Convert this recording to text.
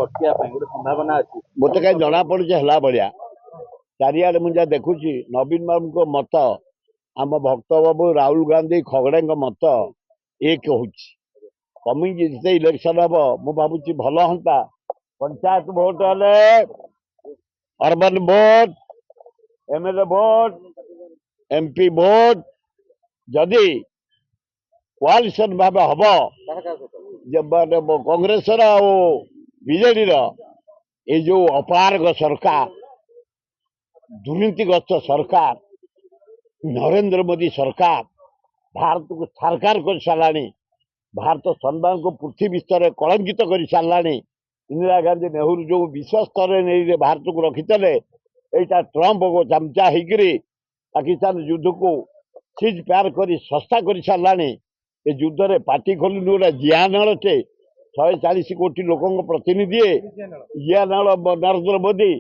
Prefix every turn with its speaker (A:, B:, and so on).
A: अटकिया गोटे संभावना अच्छी
B: मत कहीं जना पड़ी है भाया चारिआडे मुझे देखुची नवीन बाबू को मत आम भक्त बाबू राहुल गांधी खगड़े मत एक कमी जिते इलेक्शन हम मु भावुची भल हाँ पंचायत भोट हेले urban vote MLA vote MP vote जदि कोआलिशन भाव हम कांग्रेस बीजेडी ये जो अपारग सरकार दुर्नीतिग्रस्त सरकार नरेंद्र मोदी सरकार भारत को सरकार कर सारा भारत सम्मान को पृथ्वी स्तर में कलंकित कर सारा इंदिरा गांधी नेहरू जो विश्व स्तर में भारत को रखिते यहाँ ट्रंप को चमचा होकर पाकिस्तान युद्ध को सीज प्यार कर सस्ता कर सारा ये युद्ध में पार्टी खोलु गोटे जिया नाटे 140 कोटी लोक प्रतिनिधि जिया नाल नरेंद्र मोदी